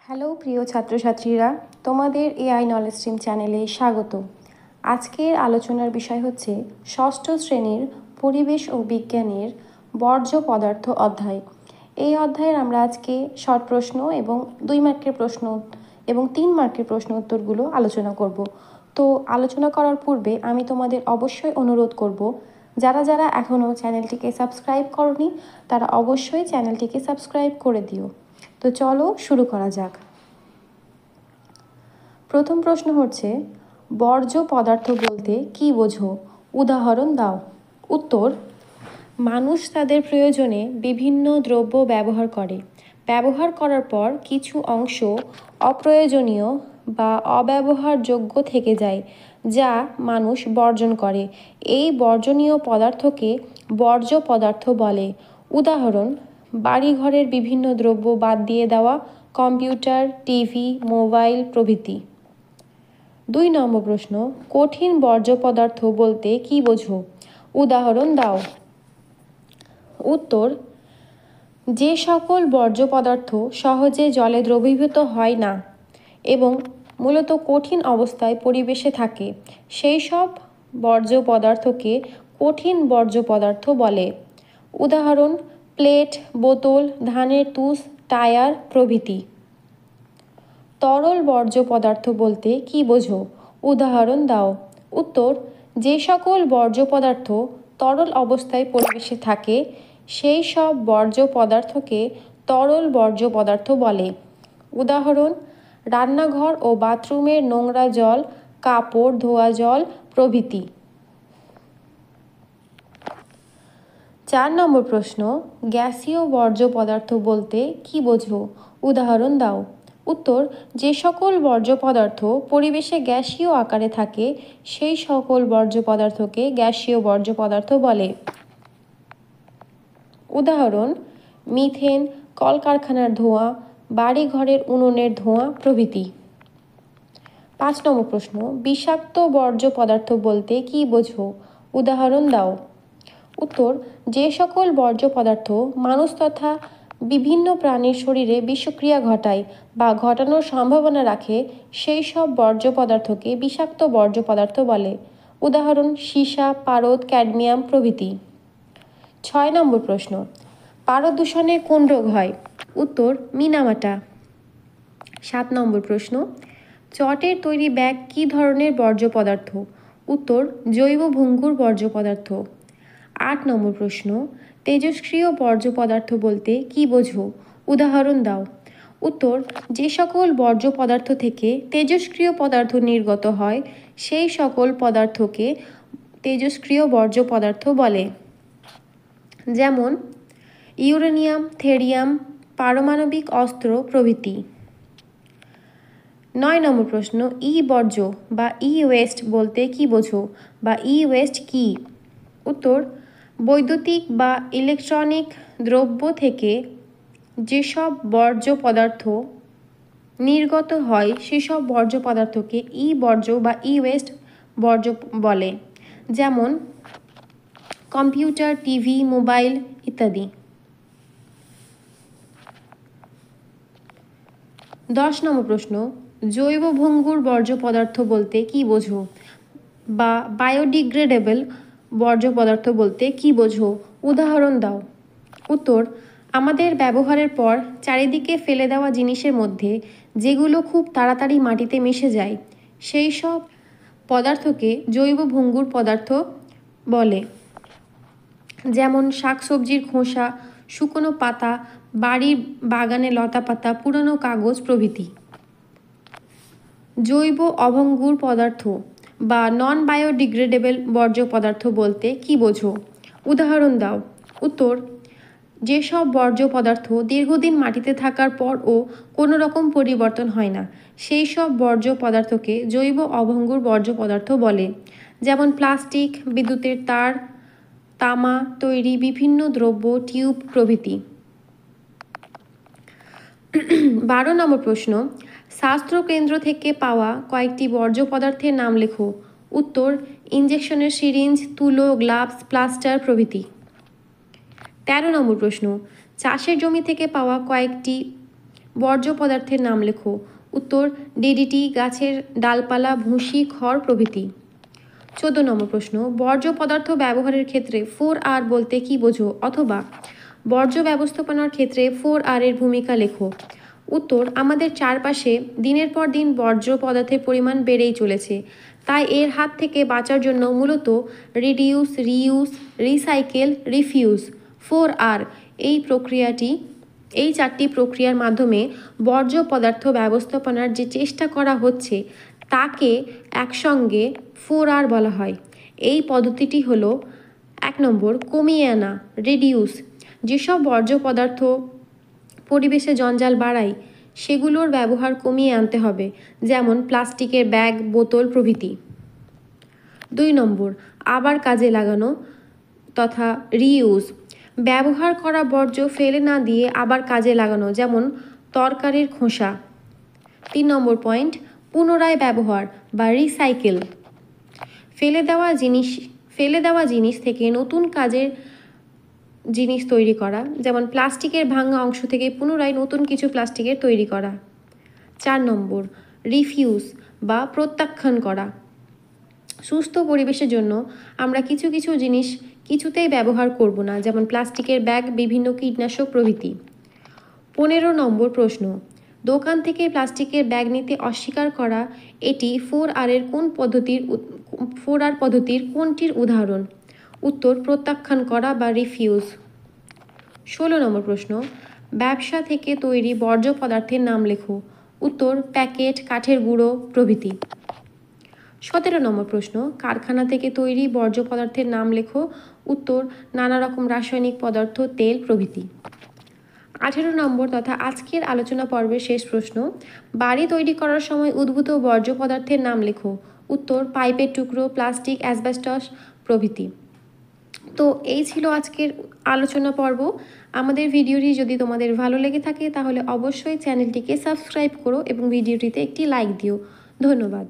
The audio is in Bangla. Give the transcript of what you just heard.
হ্যালো প্রিয় ছাত্রছাত্রীরা, তোমাদের এআই নলেজ স্ট্রিম চ্যানেলে স্বাগত। আজকের আলোচনার বিষয় হচ্ছে ষষ্ঠ শ্রেণীর পরিবেশ ও বিজ্ঞানের বর্জ্য পদার্থ অধ্যায়। এই অধ্যায়ের আমরা আজকে শর্ট প্রশ্ন এবং 2 মার্কের প্রশ্ন এবং 3 মার্কের প্রশ্ন উত্তরগুলো আলোচনা করব। তো আলোচনা করার পূর্বে আমি তোমাদের অবশ্যই অনুরোধ করব, যারা যারা এখনও চ্যানেলটিকে সাবস্ক্রাইব করনি তারা অবশ্যই চ্যানেলটিকে সাবস্ক্রাইব করে দিও। তো চলো শুরু করা যাক। প্রথম প্রশ্ন হচ্ছে, বর্জ্য পদার্থ বলতে কি বোঝো? উদাহরণ দাও। উত্তর, মানুষ তাদের প্রয়োজনে বিভিন্ন দ্রব্য ব্যবহার করে। ব্যবহার করার পর কিছু অংশ অপ্রয়োজনীয় বা অব্যবহারযোগ্য থেকে যায়, যা মানুষ বর্জন করে। এই বর্জনীয় পদার্থকে বর্জ্য পদার্থ বলে। উদাহরণ, বাড়িঘরের বিভিন্ন দ্রব্য বাদ দিয়ে দেওয়া, কম্পিউটার, টিভি, মোবাইল প্রভৃতি। 2 নম্বর প্রশ্ন, কঠিন বর্জ্য পদার্থ বলতে কি বোঝো? উদাহরণ দাও। উত্তর, যে সকল বর্জ্য পদার্থ সহজে জলে দ্রবীভূত হয় না এবং মূলত কঠিন অবস্থায় পরিবেশে থাকে, সেই সব বর্জ্য পদার্থকে কঠিন বর্জ্য পদার্থ বলে। উদাহরণ, প্লেট, বোতল, ধানের তুষ, টায়ার প্রভৃতি। তরল বর্জ্য পদার্থ বলতে কি বোঝো? উদাহরণ দাও। উত্তর, যে সকল বর্জ্য পদার্থ তরল অবস্থায় পরিবেশে থাকে, সেই সব বর্জ্য পদার্থকে তরল বর্জ্য পদার্থ বলে। উদাহরণ, রান্নাঘর ও বাথরুমের নোংরা জল, কাপড় ধোয়া জল প্রভৃতি। 4 নম্বর প্রশ্ন, গ্যাসীয় বর্জ্য পদার্থ বলতে কি বোঝো? উদাহরণ দাও। উত্তর, যে সকল বর্জ্য পদার্থ পরিবেশে গ্যাসীয় আকারে থাকে, সেই সকল বর্জ্য পদার্থকে গ্যাসীয় বর্জ্য পদার্থ বলে। উদাহরণ, মিথেন, কলকারখানার ধোঁয়া, বাড়িঘরের উনুনের ধোঁয়া প্রভৃতি। 5 নম্বর প্রশ্ন, বিষাক্ত বর্জ্য পদার্থ বলতে কি বোঝো? উদাহরণ দাও। উত্তর, যে সকল বর্জ্য পদার্থ মানুষ তথা বিভিন্ন প্রাণীর শরীরে বিষক্রিয়া ঘটায় বা ঘটানোর সম্ভাবনা রাখে, সেই সব বর্জ্য পদার্থকে বিষাক্ত বর্জ্য পদার্থ বলে। উদাহরণ, সীসা, পারদ, ক্যাডমিয়াম প্রভৃতি। 6 নম্বর প্রশ্ন, পারদ দূষণে কোন রোগ হয়? উত্তর, মিনামাটা। 7 নম্বর প্রশ্ন, চটের তৈরি ব্যাগ কী ধরনের বর্জ্য পদার্থ? উত্তর, জৈব ভঙ্গুর বর্জ্য পদার্থ। 8 নম্বর প্রশ্ন, তেজস্ক্রিয় বর্জ্য পদার্থ বলতে কি বোঝো? উদাহরণ দাও। উত্তর, যে সকল বর্জ্য পদার্থ থেকে তেজস্ক্রিয় পদার্থ নির্গত হয়, সেই সকল পদার্থকে তেজস্ক্রিয় বর্জ্য পদার্থ বলে। যেমন ইউরেনিয়াম, থেরিয়াম, পারমাণবিক অস্ত্র প্রভৃতি। 9 নম্বর প্রশ্ন, ই বর্জ্য বা ই ওয়েস্ট বলতে কি বোঝো বা ই ওয়েস্ট কি? উত্তর, বৈদ্যুতিক বা ইলেকট্রনিক দ্রব্য থেকে যেসব বর্জ্য পদার্থ নির্গত হয়, সেসব বর্জ্য পদার্থকে ই বর্জ্য বা ই ওয়েস্ট বর্জ্য বলে। যেমন কম্পিউটার, টিভি, মোবাইল ইত্যাদি। 10 নম্বর প্রশ্ন, জৈব ভঙ্গুর বর্জ্য পদার্থ বলতে কি বোঝো বা বায়োডিগ্রেডেবল বর্জ্য পদার্থ বলতে কি বোঝো? উদাহরণ দাও। উত্তর, আমাদের ব্যবহারের পর চারিদিকে ফেলে দেওয়া জিনিসের মধ্যে যেগুলো খুব তাড়াতাড়ি মাটিতে মিশে যায়, সেই সব পদার্থকে জৈব ভঙ্গুর পদার্থ বলে। যেমন শাকসবজির খোসা, শুকনো পাতা, বাড়ির বাগানে লতা পাতা, পুরনো কাগজ প্রভৃতি। জৈব অভঙ্গুর পদার্থ বা নন বায়োডিগ্রেডেবল বর্জ্য পদার্থ বলতে কি বোঝো? উদাহরণ দাও। উত্তর, যেসব বর্জ্য পদার্থ দীর্ঘদিন মাটিতে থাকার পরও কোনো রকম পরিবর্তন হয় না, সেই সব বর্জ্য পদার্থকে জৈব অভঙ্গুর বর্জ্য পদার্থ বলে। যেমন প্লাস্টিক, বিদ্যুতের তার, তামা তৈরি বিভিন্ন দ্রব্য, টিউব প্রভৃতি। 12 নম্বর প্রশ্ন, স্বাস্থ্যকেন্দ্র থেকে পাওয়া কয়েকটি বর্জ্য পদার্থের নাম লেখো। উত্তর, ইঞ্জেকশনের সিরিঞ্জ, তুলো, গ্লাভস, প্লাস্টার প্রভৃতি। 13 নম্বর প্রশ্ন, চাষের জমি থেকে পাওয়া কয়েকটি বর্জ্য পদার্থের নাম লেখো। উত্তর ডিডিটি, গাছের ডালপালা, ভুসি, খড় প্রভৃতি। 14 নম্বর প্রশ্ন, বর্জ্য পদার্থ ব্যবহারের ক্ষেত্রে 4R বলতে কি বোঝো, অথবা বর্জ্য ব্যবস্থাপনার ক্ষেত্রে 4R এর ভূমিকা লেখো। উত্তর আমাদের চারপাশে দিনের পর দিন বর্জ্য পদার্থের পরিমাণ বেড়েই চলেছে, তাই এর হাত থেকে বাঁচার জন্য মূলত reduce, reuse, recycle, refuse 4R এই চারটি প্রক্রিয়ার মাধ্যমে বর্জ্য পদার্থ ব্যবস্থাপনার যে চেষ্টা করা হচ্ছে তাকে একসঙ্গে 4R বলা হয়। এই পদ্ধতিটি হলো 1 নম্বর কমিয়ে আনা, রিডিউস, যেসব বর্জ্য পদার্থ পরিবেশে জঞ্জাল বাড়ায় সেগুলোর ব্যবহার কমিয়ে আনতে হবে, যেমন প্লাস্টিকের ব্যাগ, বোতল প্রভৃতি। 2 নম্বর আবার কাজে লাগানো তথা রিইউজ, ব্যবহার করা বর্জ্য ফেলে না দিয়ে আবার কাজে লাগানো, যেমন তরকারির খোসা। 3 নম্বর পয়েন্ট পুনরায় ব্যবহার বা রিসাইকেল, ফেলে দেওয়া জিনিস থেকে নতুন কাজের জিনিস তৈরি করা, যেমন প্লাস্টিকের ভাঙা অংশ থেকে পুনরায় নতুন কিছু প্লাস্টিকের তৈরি করা। 4 নম্বর রিফিউজ বা প্রত্যাখ্যান করা, সুস্থ পরিবেশের জন্য আমরা কিছু জিনিস কিছুতেই ব্যবহার করব না, যেমন প্লাস্টিকের ব্যাগ, বিভিন্ন কীটনাশক প্রভৃতি। 15 নম্বর প্রশ্ন, দোকান থেকে প্লাস্টিকের ব্যাগ নিতে অস্বীকার করা, এটি 4R পদ্ধতির কোনটির উদাহরণ? উত্তর প্রত্যাখ্যান করা বা রিফিউজ। 16 নম্বর প্রশ্ন, ব্যবসা থেকে তৈরি বর্জ্য পদার্থের নাম লেখো। উত্তর প্যাকেট, কাঠের গুঁড়ো প্রভৃতি। 17 নম্বর প্রশ্ন, কারখানা থেকে তৈরি বর্জ্য পদার্থের নাম লেখো। উত্তর নানা রকম রাসায়নিক পদার্থ, তেল প্রভৃতি। 18 নম্বর তথা আজকের আলোচনা পর্বের শেষ প্রশ্ন, বাড়ি তৈরি করার সময় উদ্ভূত বর্জ্য পদার্থের নাম লেখো। উত্তর পাইপের টুকরো, প্লাস্টিক, অ্যাসবেস্টস প্রভৃতি। তো এই ছিল আজকের আলোচনা পর্ব। আমাদের ভিডিওটি যদি তোমাদের ভালো লেগে থাকে তাহলে অবশ্যই চ্যানেলটিকে সাবস্ক্রাইব করো এবং ভিডিওটিতে একটি লাইক দিও। ধন্যবাদ।